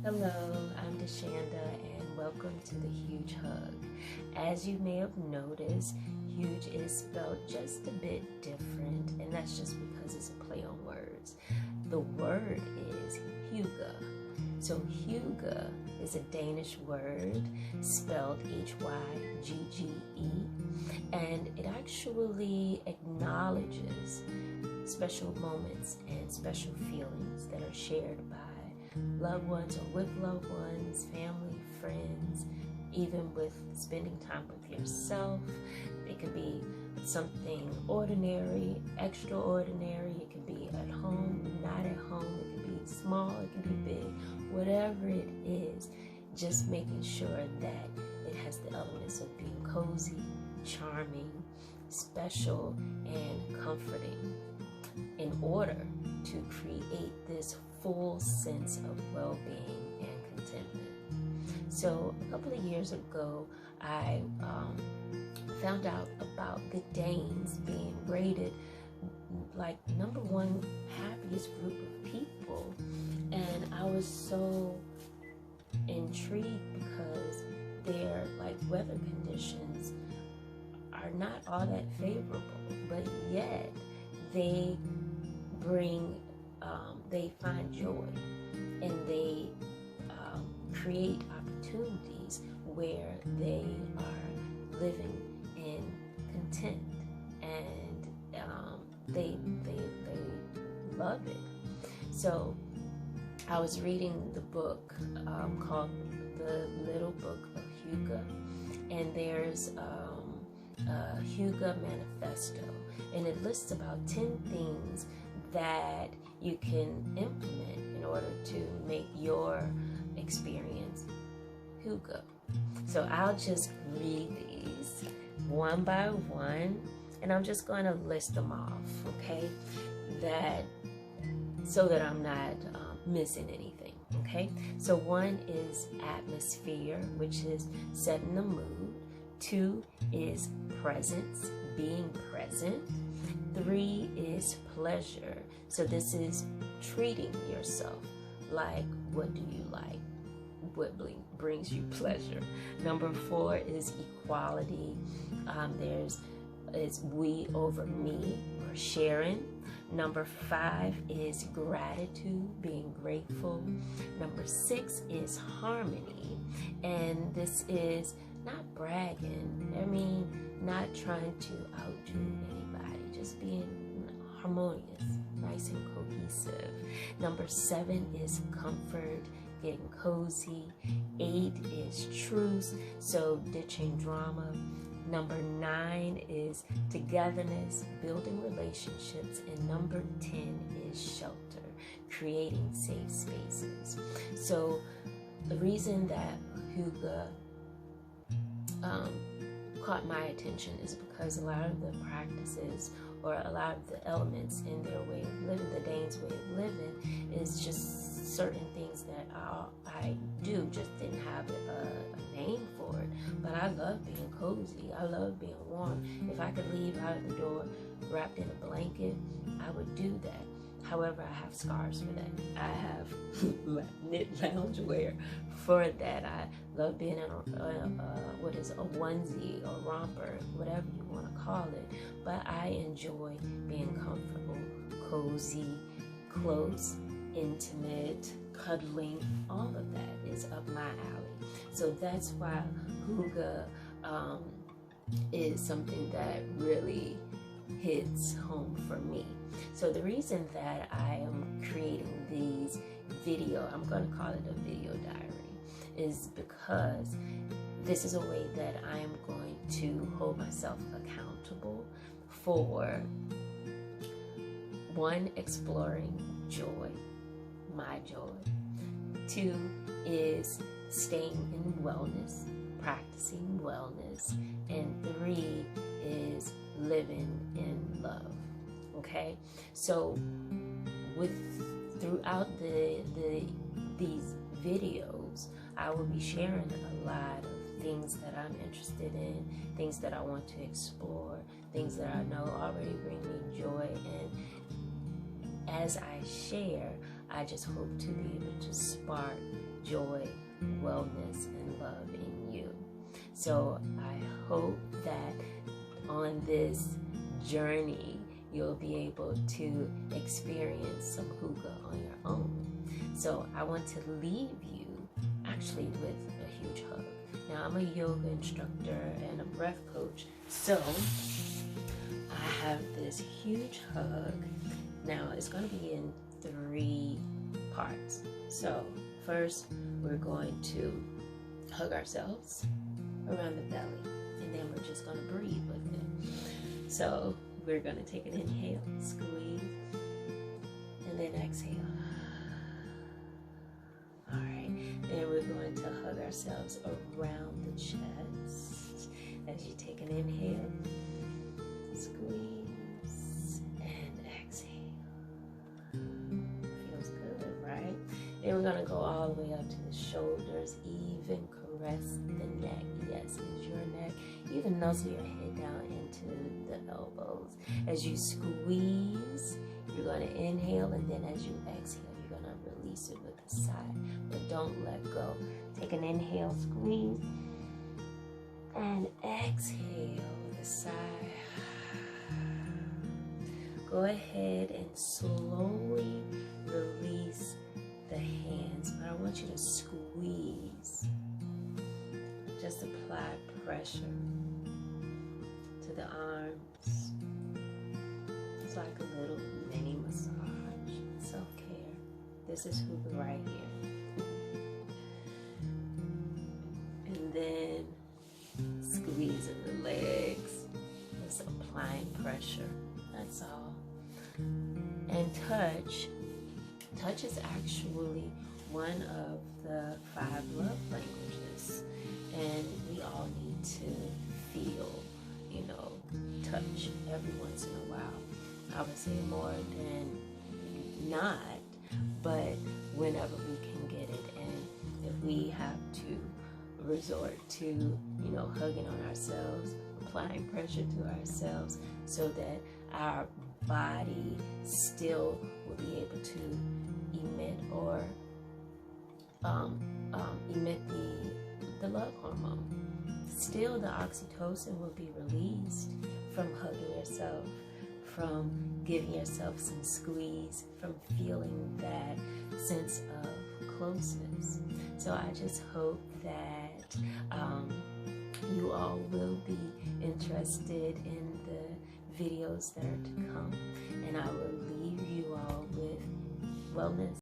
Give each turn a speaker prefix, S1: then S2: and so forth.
S1: Hello, I'm Da-Shanda and welcome to the Huge Hug. As you may have noticed, huge is spelled just a bit different, and that's just because it's a play on words. The word is Hygge. So Hygge is a Danish word spelled Hygge, and it actually acknowledges special moments and special feelings that are shared by loved ones or with loved ones, family, friends, even with spending time with yourself. It could be something ordinary, extraordinary. It could be at home, not at home. It could be small, it could be big. Whatever it is, just making sure that it has the elements of being cozy, charming, special, and comforting in order to create this full sense of well-being and contentment. So a couple of years ago, I found out about the Danes being rated like #1 happiest group of people, and I was so intrigued because their weather conditions are not all that favorable, but yet they find joy, and they create opportunities where they are living in content, and they love it. So I was reading the book called The Little Book of Hugge, and there's a Hugge manifesto, and it lists about 10 things that you can implement in order to make your experience Hygge. So I'll just read these one by one, and I'm just going to list them off, okay? So that I'm not missing anything, okay? So 1 is atmosphere, which is setting the mood. 2 is presence, being present. 3 is pleasure. So this is treating yourself. Like, what do you like? What brings you pleasure? Number 4 is equality. It's we over me, or sharing. Number 5 is gratitude, being grateful. Number 6 is harmony, and this is not bragging. I mean, not trying to outdo anybody, just being harmonious, nice and cohesive. Number 7 is comfort, getting cozy. 8 is truth, so ditching drama. Number 9 is togetherness, building relationships. And number 10 is shelter, creating safe spaces. So the reason that Hygge caught my attention is because a lot of the practices, or a lot of the elements in their way of living, the Danes' way of living, is just certain things that I do, just didn't have a name for it. But I love being cozy. I love being warm. If I could leave out of the door wrapped in a blanket, I would do that. However, I have scars for that. I have knit loungewear for that. I love being in a onesie or romper, whatever you want to call it. But I enjoy being comfortable, cozy, close, intimate, cuddling. All of that is up my alley. So that's why Hygge is something that really hits home for me. So the reason that I am creating these I'm going to call it a video diary, is because this is a way that I am going to hold myself accountable for 1, exploring joy, my joy. 2 is staying in wellness, practicing wellness. And 3 is living in love. Okay, so throughout these videos, I will be sharing a lot of things that I'm interested in, things that I want to explore, things that I know already bring me joy. And as I share, I just hope to be able to spark joy, wellness, and love in you. So I hope that on this journey, you'll be able to experience some Hygge on your own. So I want to leave you actually with a huge hug. Now, I'm a yoga instructor and a breath coach, so I have this huge hug. Now, it's going to be in 3 parts. So first, we're going to hug ourselves around the belly, and then we're just going to breathe with it. So we're going to take an inhale, squeeze, and then exhale. All right, then we're going to hug ourselves around the chest as you take an inhale, squeeze, and exhale. Feels good, right? Then we're going to go all the way up to the shoulders, even caress the neck. Yes, it's your neck. Even nose your head down into the elbows. As you squeeze, you're going to inhale, and then as you exhale, you're going to release it with a sigh. But don't let go. Take an inhale, squeeze, and exhale with a sigh. Go ahead and slowly release the hands, but I want you to squeeze. Just apply pressure to the arms. It's like a little mini massage. Self-care. This is Hygge right here. And then squeezing the legs. Just applying pressure. That's all. And touch. Touch is actually one of the 5 love languages. And we all need to feel, touch every once in a while. I would say more than not, but whenever we can get it. And if we have to resort to, hugging on ourselves, applying pressure to ourselves so that our body still will be able to emit or emit the love hormone. Still, the oxytocin will be released from hugging yourself, from giving yourself some squeeze, from feeling that sense of closeness. So I just hope that you all will be interested in the videos that are to come, and I will leave you all with wellness